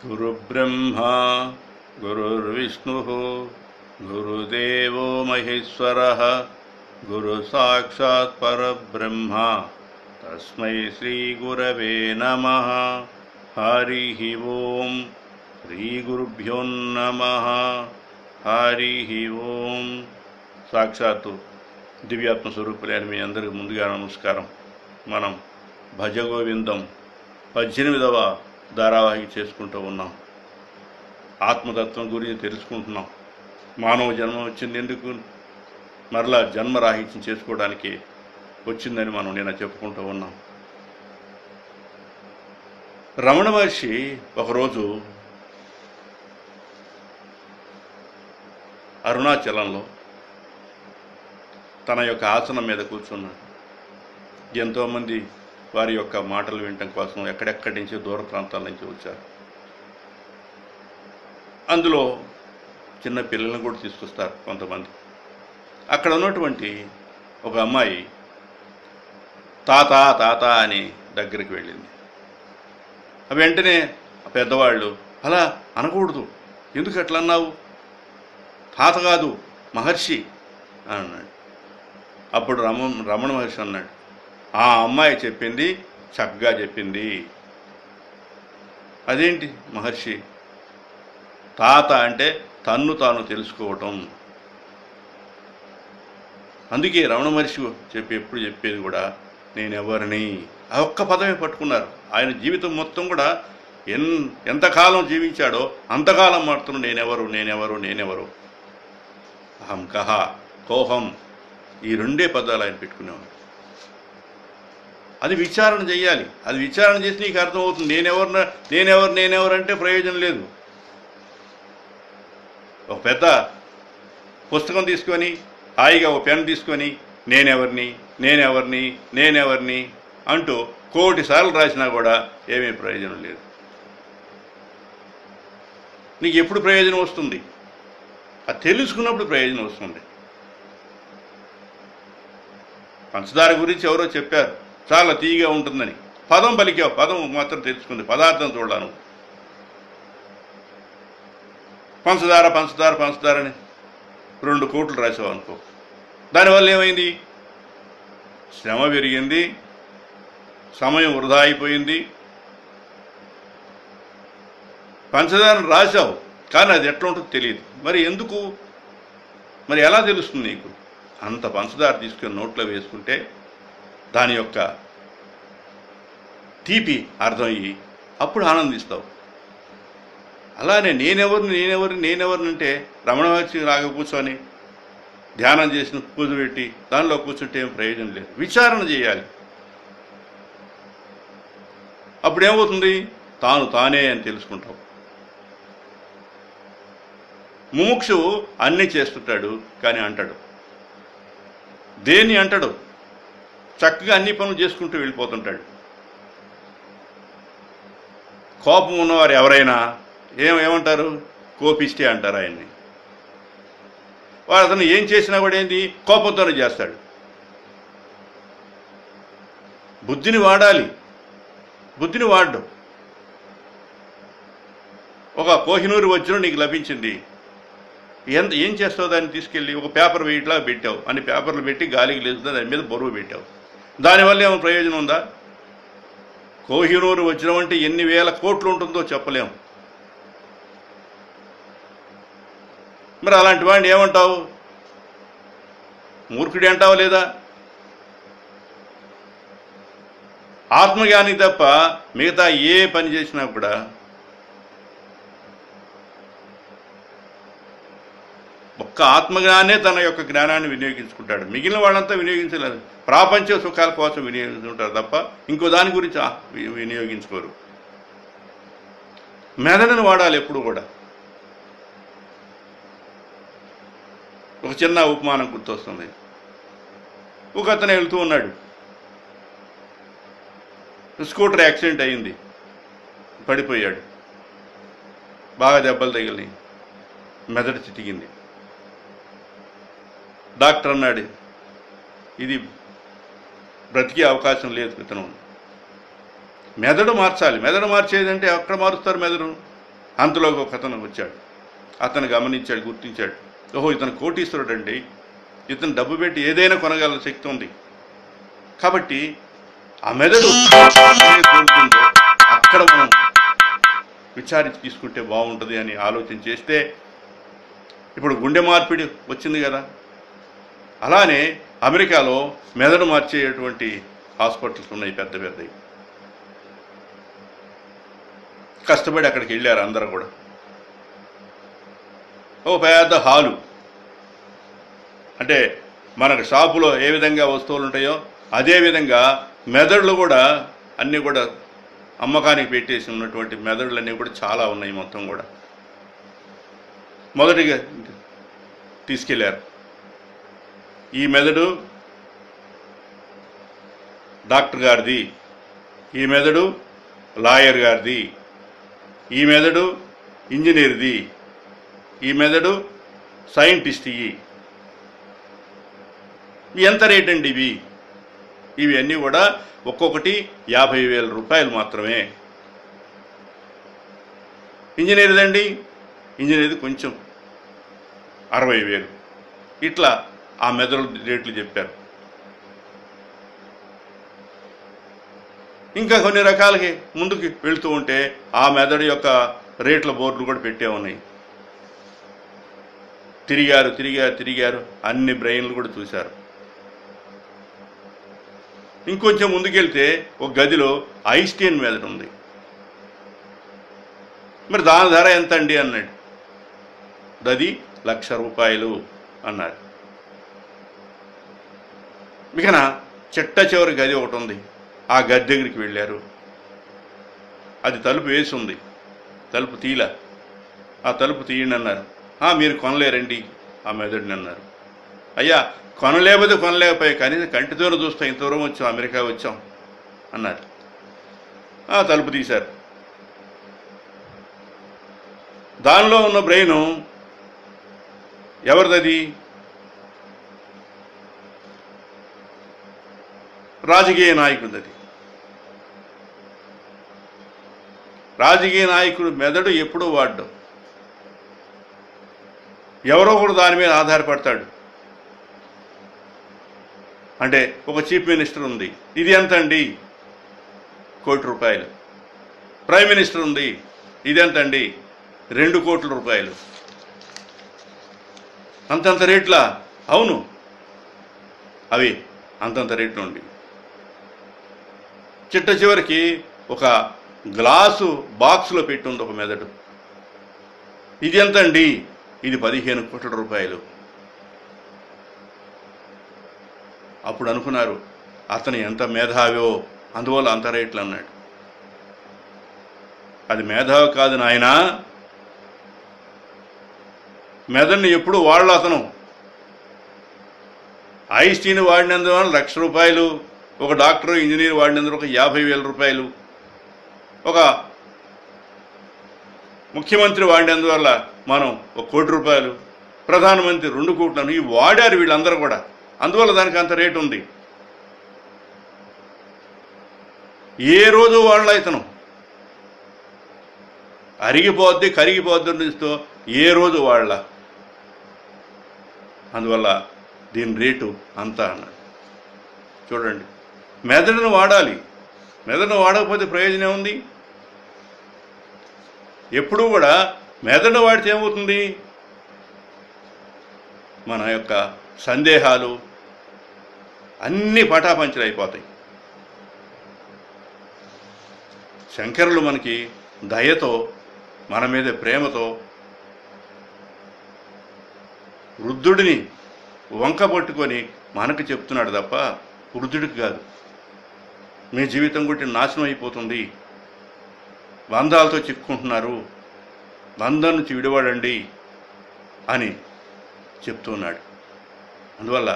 गुरुब्रह्मा गुरुर्विष्णुः गुरुदेवो महेश्वरः गुरुसाक्षात् परब्रह्म तस्मै श्रीगुरवे नमः। हरिः ओं श्रीगुरुभ्यो नमः। हरिः ओं। సాక్షాత్తు దివ్యాత్మ స్వరూపులైన మీ అందరికీ ముందుగా నమస్కారం. మనం భజగోవిందం 18వ ధారావాహిక చేసుకుంటూ ఉన్నాం. ఆత్మతత్వం గురించి తెలుసుకుంటున్నాం. మానవ జన్మ వచ్చింది ఎందుకు? మరలా జన్మరాహిత్యం చేసుకోవడానికి వచ్చిందని మనం నిన్న చెప్పుకుంటూ ఉన్నాం. రమణ మహర్షి ఒకరోజు అరుణాచలంలో తన యొక్క ఆసనం మీద కూర్చున్నాడు. ఎంతోమంది వారి యొక్క మాటలు వినటం కోసం ఎక్కడెక్కడి నుంచి దూర ప్రాంతాల నుంచి వచ్చారు. అందులో చిన్న పిల్లలను కూడా తీసుకొస్తారు కొంతమంది. అక్కడ ఉన్నటువంటి ఒక అమ్మాయి తాత తాత అని దగ్గరికి వెళ్ళింది. వెంటనే పెద్దవాళ్ళు అలా అనకూడదు, ఎందుకు అట్లా అన్నావు, తాత కాదు మహర్షి అన్నాడు. అప్పుడు రమణ మహర్షి అన్నాడు, ఆ అమ్మాయి చెప్పింది చక్కగా చెప్పింది. అదేంటి మహర్షి? తాత అంటే తన్ను తాను తెలుసుకోవటం. అందుకే రమణ మహర్షి ఎప్పుడు చెప్పేది కూడా నేనెవరిని, ఆ ఒక్క పదమే పట్టుకున్నారు. ఆయన జీవితం మొత్తం కూడా ఎంతకాలం జీవించాడో అంతకాలం మాత్రం నేనెవరు నేనెవరు నేనెవరు, అహం కహ కోహం, ఈ రెండే పదాలు ఆయన పెట్టుకునేవాడు. అది విచారణ చేయాలి. అది విచారణ చేసి నీకు అర్థమవుతుంది. నేనెవరు అంటే ప్రయోజనం లేదు. ఒక పెద్ద పుస్తకం తీసుకొని హాయిగా ఒక పెన్ తీసుకొని నేనెవరిని అంటూ 1,000,000 సార్లు రాసినా కూడా ఏమీ ప్రయోజనం లేదు. నీకు ఎప్పుడు ప్రయోజనం వస్తుంది? అది తెలుసుకున్నప్పుడు ప్రయోజనం వస్తుంది. పంచదార గురించి ఎవరో చెప్పారు, చాలా తీయగా ఉంటుందని. పదం పలికావు, పదం మాత్రం తెలుసుకుంది, పదార్థం చూడాను. పంచదార పంచదార పంచదార అని 2 కోట్లు రాసావు అనుకో. దానివల్ల ఏమైంది? శ్రమ పెరిగింది, సమయం వృధా అయిపోయింది. పంచదారను రాసావు కానీ అది ఎట్లా ఉంటుందో తెలియదు. మరి ఎందుకు? మరి ఎలా తెలుస్తుంది నీకు? అంత పంచదార తీసుకొని నోట్లో వేసుకుంటే దాని యొక్క తీపి అర్థమయ్యి అప్పుడు ఆనందిస్తావు. అలానే నేనెవరిని అంటే రమణ మహర్షి రాగా కూర్చొని ధ్యానం చేసిన పూజ పెట్టి దానిలో కూర్చుంటే ఏం ప్రయోజనం లేదు. విచారణ చేయాలి. అప్పుడేమవుతుంది? తానే అని తెలుసుకుంటావు. ముముక్షువు అన్నీ చేస్తుంటాడు కానీ అంటాడు. దేన్ని అంటాడు? చక్కగా అన్ని పనులు చేసుకుంటూ వెళ్ళిపోతుంటాడు. కోపం ఉన్నవారు ఎవరైనా ఏమంటారు? కోపిస్తే అంటారు ఆయన్ని. వాడు అతను ఏం చేసినా కూడా ఏంది? కోపంతోనే చేస్తాడు. బుద్ధిని వాడాలి. బుద్ధిని వాడడం. ఒక కోహినూరు వజ్రం నీకు లభించింది, ఏం చేస్తావు? దాన్ని తీసుకెళ్ళి ఒక పేపర్ వెయిట్లా పెట్టావు, అన్ని పేపర్లు పెట్టి గాలికి లేస్తుందా, దాని మీద బరువు పెట్టావు. దానివల్ల ఏమైనా ప్రయోజనం ఉందా? కోహినూరు వజ్రం అంటే ఎన్ని వేల కోట్లు ఉంటుందో చెప్పలేం. మరి అలాంటి వాడిని ఏమంటావు? మూర్ఖుడి అంటావు లేదా? ఆత్మజ్ఞాని తప్ప మిగతా ఏ పని చేసినా కూడా ఒక్క ఆత్మజ్ఞానే తన యొక్క జ్ఞానాన్ని వినియోగించుకుంటాడు. మిగిలిన వాళ్ళంతా వినియోగించలేదు. ప్రాపంచ సుఖాల కోసం వినియోగించుకుంటారు తప్ప ఇంకో దాని గురించి వినియోగించుకోరు. మెదడును వాడాలి ఎప్పుడు కూడా. ఒక చిన్న ఉపమానం గుర్తొస్తుంది. ఒక అతను వెళ్తూ ఉన్నాడు, స్కూటర్ యాక్సిడెంట్ అయింది, పడిపోయాడు, బాగా దెబ్బలు తగిలినాయి, మెదడు చితికింది. డాక్టర్ అన్నాడు, ఇది బ్రతికే అవకాశం లేదు ఇతను. మెదడు మార్చాలి. మెదడు మార్చేదంటే ఎక్కడ మారుస్తారు? మెదడు అంతలోకి ఒక అతను వచ్చాడు. అతను గమనించాడు, గుర్తించాడు. ఓహో, ఇతను కోటీశ్వరుడు అండి, ఇతను డబ్బు పెట్టి ఏదైనా కొనగల శక్తి ఉంది. కాబట్టి ఆ మెదడు కోరుకుందో అక్కడ మనం విచారించి తీసుకుంటే బాగుంటుంది అని ఆలోచన చేస్తే ఇప్పుడు గుండె మార్పిడి వచ్చింది కదా, అలానే అమెరికాలో మెదడు మార్చేటువంటి హాస్పిటల్స్ ఉన్నాయి, పెద్ద పెద్దవి. కష్టపడి అక్కడికి వెళ్ళారు అందరూ కూడా. ఓ పెద్ద హాలు, అంటే మనకు షాపులో ఏ విధంగా వస్తువులు ఉంటాయో అదేవిధంగా మెదడులు కూడా అన్నీ కూడా అమ్మకానికి పెట్టేసి ఉన్నటువంటి మెదడులన్నీ కూడా చాలా ఉన్నాయి మొత్తం కూడా. మొదటిగా తీసుకెళ్లారు. ఈ మెదడు డాక్టర్ గారిది, ఈ మెదడు లాయర్ గారిది, ఈ మెదడు ఇంజనీర్ది, ఈ మెదడు సైంటిస్ట్. ఎంత రేట్ అండి ఇవి? ఇవి అన్నీ కూడా ఒక్కొక్కటి 50,000 రూపాయలు మాత్రమే. ఇంజనీర్దండి, ఇంజనీర్ది కొంచెం 60,000. ఇట్లా ఆ మెదడు రేట్లు చెప్పారు. ఇంకా కొన్ని రకాలకి ముందుకు వెళుతూ ఉంటే ఆ మెదడు యొక్క రేట్ల బోర్డులు కూడా పెట్టే ఉన్నాయి. తిరిగారు తిరిగారు తిరిగారు, అన్ని బ్రెయిన్లు కూడా చూశారు. ఇంకొంచెం ముందుకెళ్తే ఒక గదిలో ఐన్స్టీన్ మెదడు ఉంది. మరి దాని ధర ఎంత అండి అన్నాడు. అది ₹1,00,000 అన్నారు. మిగన చిట్ట చివరి గది ఒకటి ఉంది. ఆ గది దగ్గరికి వెళ్ళారు. అది తలుపు వేసి ఉంది, తలుపు తీల. ఆ తలుపు తీయండి అన్నారు. మీరు కొనలేరండి ఆ మెదడుని అన్నారు. అయ్యా, కొనలేకపోతే కొనలేకపోయా, కనీసం కంటితోనే చూస్తాం, ఇంత దూరం వచ్చాం, అమెరికా వచ్చాం అన్నారు. తలుపు తీశారు. దానిలో ఉన్న బ్రెయిను ఎవరిది? రాజకీయ నాయకుడిది. రాజకీయ నాయకుడు మెదడు ఎప్పుడూ వాడ్డు. ఎవరో కూడా దాని మీద ఆధారపడతాడు. అంటే ఒక చీఫ్ మినిస్టర్ ఉంది, ఇది ఎంత అండి? ₹1,00,00,000. ప్రైమ్ మినిస్టర్ ఉంది, ఇది ఎంత అండి? ₹2,00,00,000. అంతంత రేట్లా? అవును, అవి అంతంత రేట్లు ఉండి చిట్ట చివరికి ఒక గ్లాసు బాక్సులో పెట్టి ఉంది ఒక మెదడు. ఇది ఎంత అండి? ఇది ₹15,00,00,000. అప్పుడు అనుకున్నారు, అతను ఎంత మేధావో అందువల్ల అంత రేట్లు అన్నాడు. అది మేధావి కాదు నాయనా, మెదడుని ఎప్పుడు వాడలు అతను. ఐన్స్టీన్ వాడినందువల్ల ₹1,00,000, ఒక డాక్టర్ ఇంజనీర్ వాడినందుకు ఒక ₹50,000, ఒక ముఖ్యమంత్రి వాడినందువల్ల మనం ₹1,00,00,000, ప్రధానమంత్రి ₹2,00,00,000. ఇవి వాడారు వీళ్ళందరూ కూడా, అందువల్ల దానికి అంత రేటు ఉంది. ఏ రోజు వాళ్ళ ఇతను అరిగిపోద్ది కరిగిపోద్ది ఏ రోజు వాళ్ళ, అందువల్ల దీని రేటు అంతా అన్నాడు. చూడండి, మెదడును వాడాలి. మెదడును వాడకపోతే ప్రయోజనం ఉంది? ఎప్పుడూ కూడా మెదడు వాడితే ఏమవుతుంది? మన యొక్క సందేహాలు అన్నీ పటాపంచలు అయిపోతాయి. శంకరులు మనకి దయతో, మన మీద ప్రేమతో వృద్ధుడిని వంక పట్టుకొని మనకు చెప్తున్నాడు తప్ప వృద్ధుడికి కాదు. మీ జీవితం గుట్టి నాశనం అయిపోతుంది, బంధాలతో చిక్కుకుంటున్నారు, బంధం నుంచి విడిపడండి అని చెప్తున్నాడు. అందువల్ల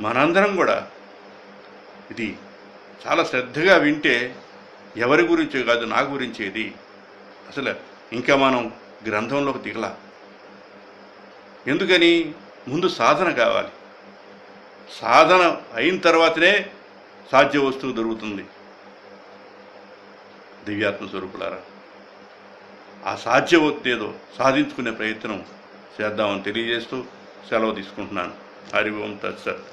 మనందరం కూడా ఇది చాలా శ్రద్ధగా వింటే ఎవరి గురించో కాదు, నా గురించేది. అసలు ఇంకా మనం గ్రంథంలోకి దిగలా. ఎందుకని? ముందు సాధన కావాలి. సాధన అయిన తర్వాతనే సాధ్య వస్తువు దొరుకుతుంది. దివ్యాత్మ స్వరూపులారా, ఆ సాధ్యవత్తేదో సాధించుకునే ప్రయత్నం చేద్దామని తెలియజేస్తూ సెలవు తీసుకుంటున్నాను. హరి ఓం తత్సత్.